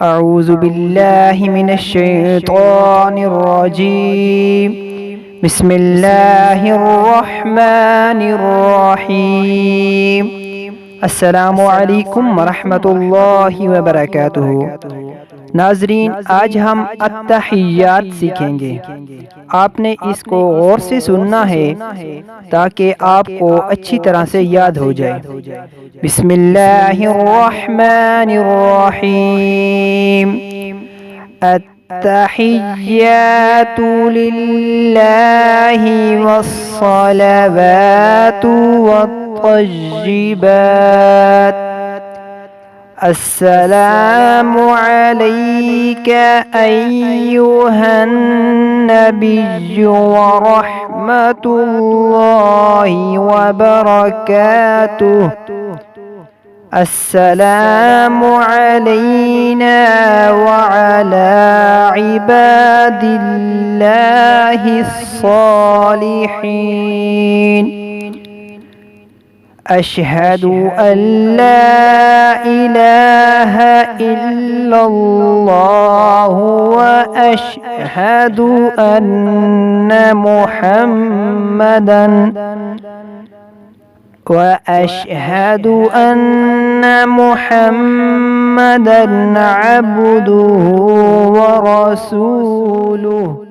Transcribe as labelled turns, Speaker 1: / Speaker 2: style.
Speaker 1: أعوذ بالله من الشيطان الرجيم. بسم الله الرحمن الرحيم. السلام علیکم ورحمۃ اللہ وبرکاتہ. ناظرین، آج ہم التحیات سیکھیں گے. آپ نے اس کو غور سے سننا ہے تاکہ آپ کو اچھی طرح سے یاد ہو جائے. بسم اللہ الرحمن الرحیم. التحیات للہ والصلوات والطیبات. السلام علیک ایہا النبی ورحمۃ اللہ وبرکاتہ. السلام علینا وعلی عباد اللہ الصالحین. اشہد ان لا الہ الا اللہ واشہد ان محمدا عبدہ ورسولہ.